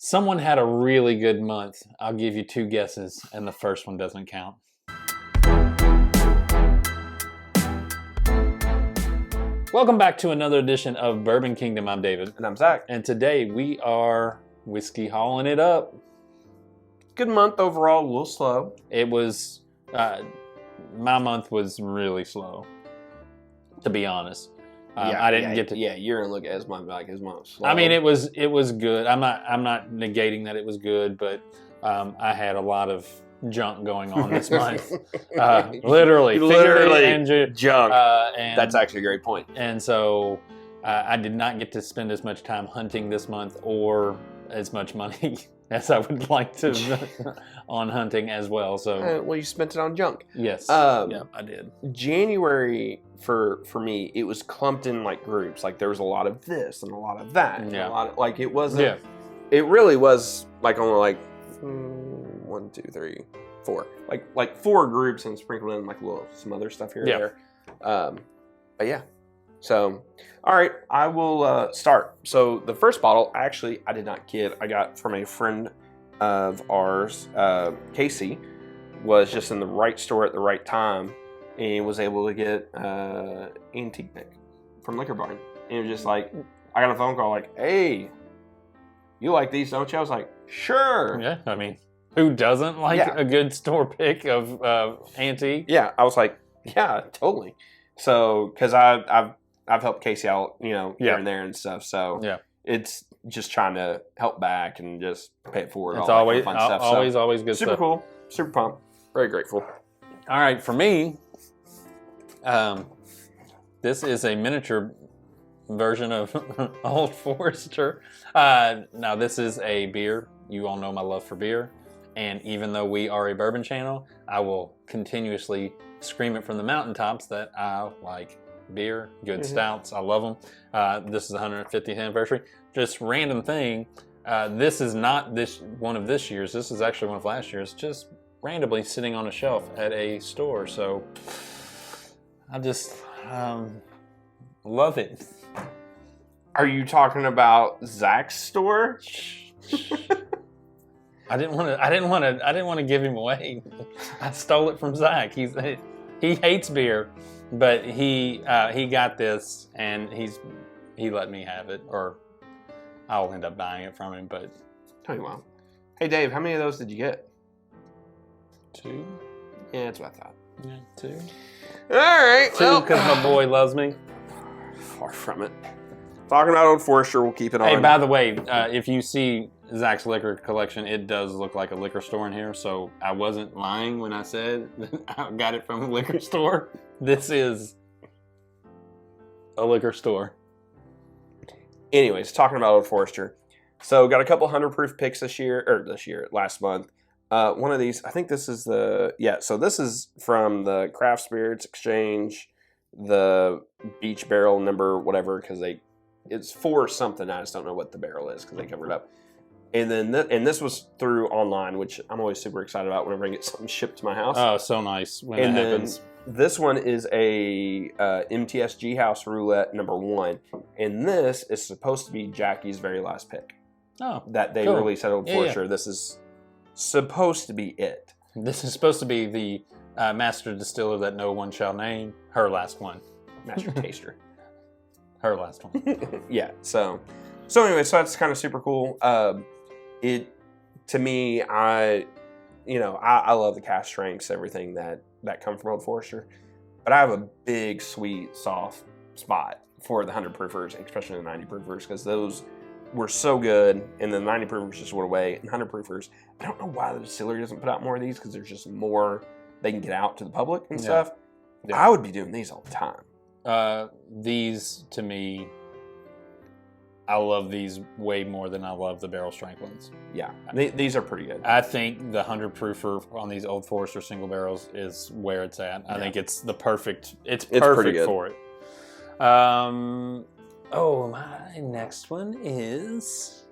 Someone had a really good month. I'll give you 2 guesses, and the first one doesn't count. Welcome back to another edition of Bourbon Kingdom. I'm David. And I'm Zach. And today we are whiskey hauling it up. Good month overall, a little slow. It was, my month was really slow, to be honest. I didn't get to. Yeah, you're gonna look at his month like his month. Slow. I mean, it was good. I'm not negating that it was good, but I had a lot of junk going on this month. Literally junk. And that's actually a great point. And so I did not get to spend as much time hunting this month, or as much money as I would like to on hunting as well. So well, you spent it on junk. Yes. Yeah, I did. January for me, it was clumped in like groups. Like there was a lot of this and a lot of that. And a lot of, like it wasn't. Yeah. It really was like only like 1, 2, 3, 4. Like 4 groups and sprinkled in like some other stuff here and there. But yeah. So, all right, I will start. So the first bottle, actually, I did not kid. I got from a friend of ours, Casey, was just in the right store at the right time and was able to get antique pick from Liquor Barn. And it was just like, I got a phone call like, hey, you like these, don't you? I was like, sure. Yeah, I mean, who doesn't like a good store pick of antique? Yeah, I was like, yeah, totally. So, because I've helped Casey out, here and there and stuff. So it's just trying to help back and just pay it forward. It's all always that fun stuff. always good super stuff. Super cool. Super pumped. Very grateful. All right, for me, this is a miniature version of Old Forester. Now, this is a beer. You all know my love for beer. And even though we are a bourbon channel, I will continuously scream it from the mountaintops that I like beer, good stouts. I love them. This is the 150th anniversary. Just random thing. This is not one of this year's. This is actually one of last year's. Just randomly sitting on a shelf at a store. So I just love it. Are you talking about Zach's store? I didn't want to give him away. I stole it from Zach. He hates beer, but he got this and he let me have it, or I'll end up buying it from him. But tell you what. Hey Dave, how many of those did you get? 2. Yeah, that's what I thought. Yeah, 2. All right. 2 because my boy loves me. Far from it. Talking about Old Forester, we'll keep it on. Hey, by the way, if you see Zach's liquor collection, it does look like a liquor store in here, so I wasn't lying when I said I got it from a liquor store. This is a liquor store. Anyways, talking about Old Forester. So got a couple 100 proof picks last month. One of these, I think this is so this is from the Craft Spirits Exchange, the Beach Barrel number, whatever, because it's 4 something. I just don't know what the barrel is because they covered it up. And then this was through online, which I'm always super excited about whenever I get something shipped to my house. Oh, so nice when that happens. This one is a MTSG House Roulette number 1, and this is supposed to be Jackie's very last pick. Oh, that they released at Old Forester. Yeah. This is supposed to be it. This is supposed to be the master distiller that no one shall name. Her last one. Master taster. Her last one. Yeah. So anyway, so that's kind of super cool. To me, I love the cask strengths, everything that come from Old Forester, but I have a big, sweet, soft spot for the 100 proofers, especially the 90 proofers, because those were so good, and the 90 proofers just went away. And 100 proofers, I don't know why the distillery doesn't put out more of these, because there's just more they can get out to the public and stuff. Yeah. I would be doing these all the time. These, to me, I love these way more than I love the barrel strength ones. Yeah, these are pretty good. I think the 100 proofer on these Old Forester single barrels is where it's at. I think it's perfect for it. My next one is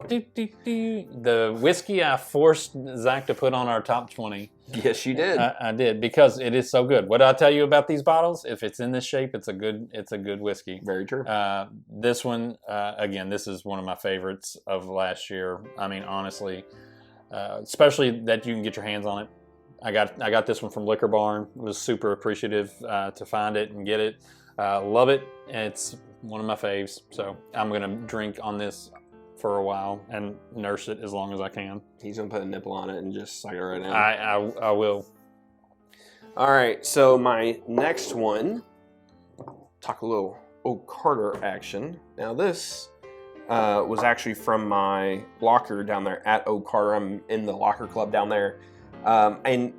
The whiskey I forced Zach to put on our top 20. Yes, you did. I did because it is so good. What did I tell you about these bottles? If it's in this shape, it's a good whiskey. Very true. This one, again, this is one of my favorites of last year. I mean, honestly, especially that you can get your hands on it. I got this one from Liquor Barn. Was super appreciative to find it and get it. Love it. It's one of my faves. So I'm gonna drink on this for a while and nurse it as long as I can. He's gonna put a nipple on it and just suck it right now. I will. All right, so my next one, talk a little Old Carter action. Now this was actually from my locker down there at Old Carter. I'm in the locker club down there, and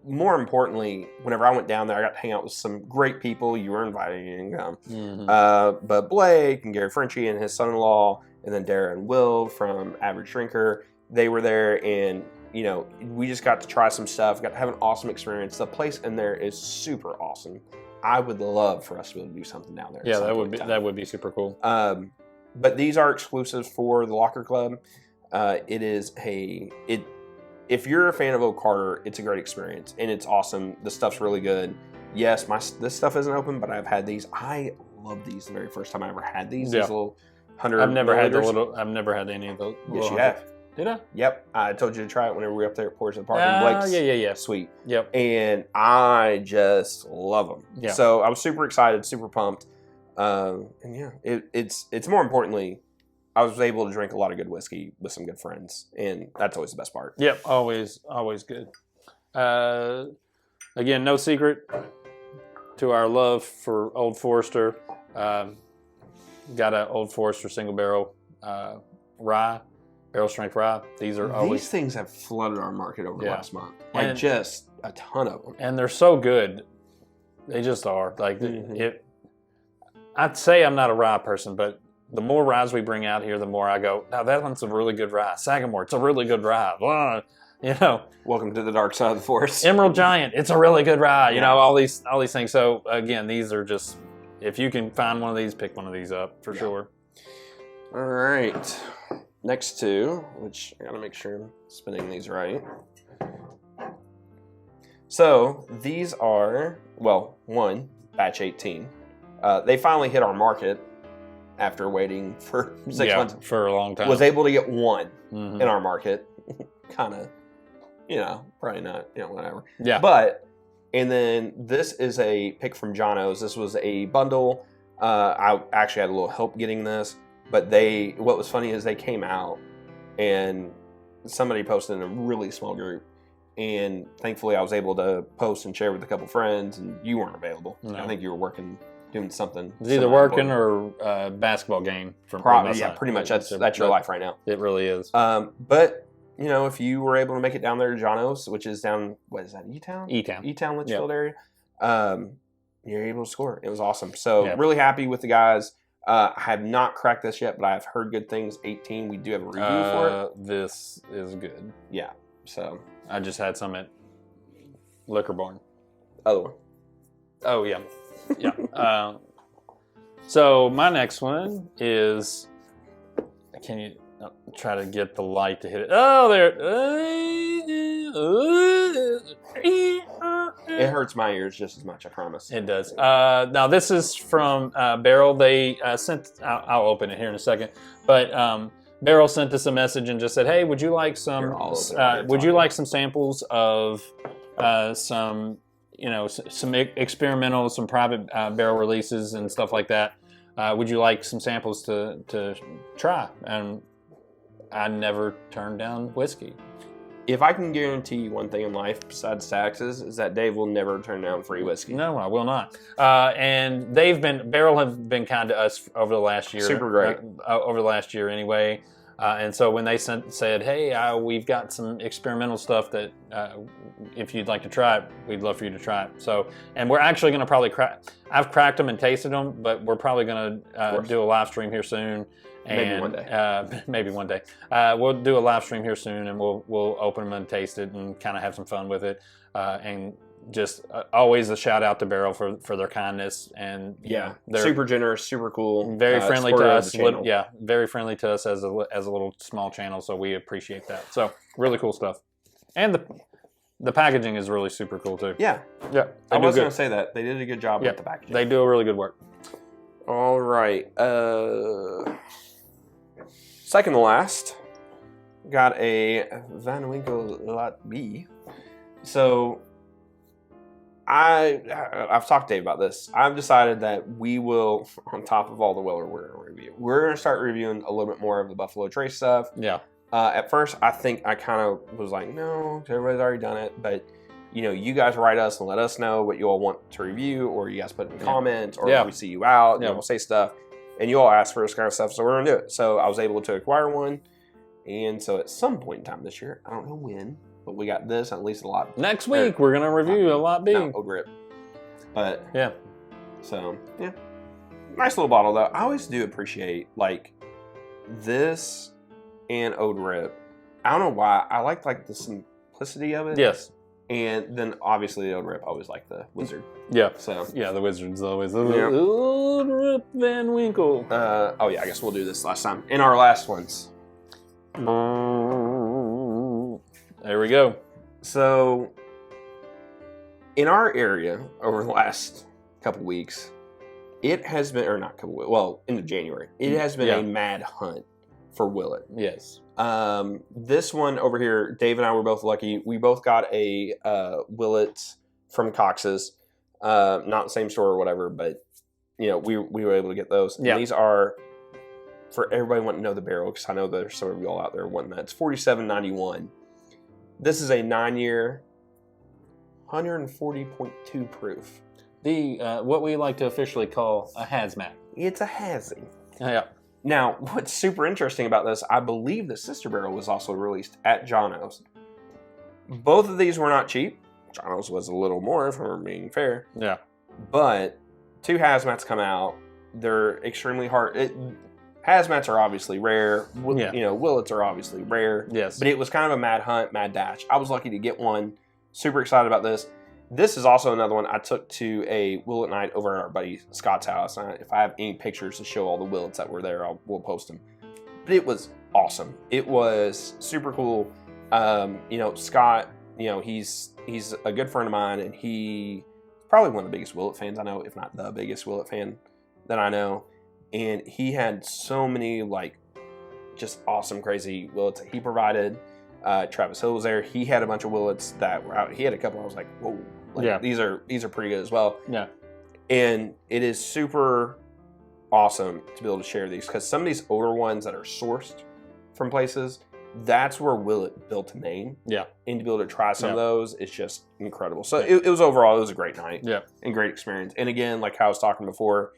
more importantly, whenever I went down there, I got to hang out with some great people. You were invited, you didn't come. Mm-hmm. But Blake and Gary Frenchie and his son-in-law, and then Dara and Will from Average Drinker, they were there, and you know, we just got to try some stuff, got to have an awesome experience. The place in there is super awesome. I would love for us to be able to do something down there. Yeah, that would be super cool. But these are exclusives for the Locker Club. If you're a fan of Old Carter, it's a great experience and it's awesome. The stuff's really good. Yes, this stuff isn't open, but I've had these. I love these. The very first time I ever had these. Yeah. These little 100. I've never had any of those. Yes, you have. Did I? Yep. I told you to try it whenever we were up there at Porch of the Park. Blake's yeah. Sweet. Yep. And I just love them. Yeah. So I was super excited, super pumped. And yeah, it's more importantly, I was able to drink a lot of good whiskey with some good friends, and that's always the best part. Yep, always good. Again, no secret to our love for Old Forester. Got an Old Forester single barrel rye, barrel strength rye. These things have flooded our market over the last month, just a ton of them, and they're so good. They just are. Like I'd say I'm not a rye person, but the more ryes we bring out here, the more I go, now that one's a really good rye. Sagamore, it's a really good rye. Blah, you know. Welcome to the dark side of the forest. Emerald Giant, it's a really good rye. You know, all these things. So again, these are just, if you can find one of these, pick one of these up for sure. All right. Next two, which I gotta make sure I'm spinning these right. So these are, one, batch 18. They finally hit our market after waiting for 6 months. For a long time. Was able to get one in our market. Kind of, probably not, whatever. Yeah. But, and then this is a pick from John O's. This was a bundle. I actually had a little help getting this, but what was funny is they came out and somebody posted in a really small group. And thankfully I was able to post and share with a couple friends, and you weren't available. No. I think you were working, doing something. It's either working or a basketball game. Pretty much. That's your life right now. It really is. But, if you were able to make it down there to John O's, which is down, what is that, E-Town? E-Town, Litchfield area. You're able to score. It was awesome. So really happy with the guys. I have not cracked this yet, but I've heard good things. 18, we do have a review for it. This is good. Yeah, so. I just had some at Liquor Barn. Other one. Oh, yeah. Yeah. So my next one is, can you try to get the light to hit it? Oh, there. It hurts my ears just as much, I promise. It does. Now this is from Barrel. They sent, I'll open it here in a second, but Barrel sent us a message and just said, hey, would you like some samples of some experimental, some private barrel releases and stuff like that? Would you like some samples to try? And I never turned down whiskey. If I can guarantee you one thing in life besides taxes, is that Dave will never turn down free whiskey. No, I will not. And Barrel have been kind to us over the last year. Super great. Over the last year anyway. And so when they said, hey, we've got some experimental stuff that if you'd like to try it, we'd love for you to try it. So, and we're actually going to probably I've cracked them and tasted them, but we're probably going to do a live stream here soon. Maybe one day. Maybe one day. We'll do a live stream here soon, and we'll open them and taste it and kind of have some fun with it. And just always a shout out to Barrel for their kindness, and they're super generous, super cool, very friendly to us. Very friendly to us as a little small channel, so we appreciate that. So really cool stuff, and the packaging is really super cool too. Yeah. I was going to say that they did a good job with the packaging. They do a really good work. All right, second to last, got a Van Winkle Lot B. So I've talked to Dave about this. I've decided that we will, on top of all the Weller we're going to review, we're going to start reviewing a little bit more of the Buffalo Trace stuff. Yeah. At first, I think I kind of was like, no, everybody's already done it. But, you guys write us and let us know what you all want to review, or you guys put in comments, or if we see you out, we'll say stuff. And you all ask for this kind of stuff, so we're going to do it. So I was able to acquire one. And so at some point in time this year, I don't know when, but we got this, at least a lot. Next week, we're going to review a Lot B. Old Rip. But, so, nice little bottle, though. I always do appreciate, like, this and Old Rip. I don't know why. I like the simplicity of it. Yes. And then, obviously, the Old Rip. I always like the Wizard. Yeah. So. Yeah, the Wizard's always Old Rip Van Winkle. I guess we'll do this last time. In our last ones. There we go. So, in our area over the last couple weeks, it has been, or not couple weeks, well, into January, it has been a mad hunt for Willet. Yes. This one over here, Dave and I were both lucky. We both got a Willet from Cox's. Not the same store or whatever, but we were able to get those. And these are, for everybody wanting to know the barrel, because I know there's some of you all out there wanting that. It's 4791. This is a 9-year, 140.2 proof. The what we like to officially call a hazmat. It's a hazy. Yeah. Now, what's super interesting about this, I believe the sister barrel was also released at Jono's. Both of these were not cheap. Jono's was a little more, if we're being fair. Yeah. But 2 hazmats come out. They're extremely hard. Hazmats are obviously rare. Willets are obviously rare. Yes. But it was kind of a mad hunt, mad dash. I was lucky to get one. Super excited about this. This is also another one I took to a Willet night over at our buddy Scott's house. If I have any pictures to show all the Willets that were there, we'll post them. But it was awesome. It was super cool. Scott, he's a good friend of mine, and he's probably one of the biggest Willet fans I know, if not the biggest Willet fan that I know. And he had so many, just awesome, crazy Willets that he provided. Travis Hill was there. He had a bunch of Willets that were out. He had a couple. I was like, whoa. These are pretty good as well. Yeah. And it is super awesome to be able to share these, because some of these older ones that are sourced from places, that's where Willet built a name. Yeah. And to be able to try some of those, it's just incredible. So it was overall, it was a great night. Yeah. And great experience. And again, like I was talking before,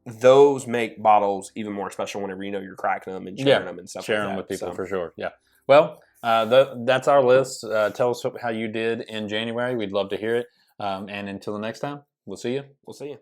those make bottles even more special whenever you're cracking them and sharing them and stuff. Sharing them with people for sure. Yeah. Well, that's our list. Tell us how you did in January. We'd love to hear it. And until the next time, we'll see you. We'll see you.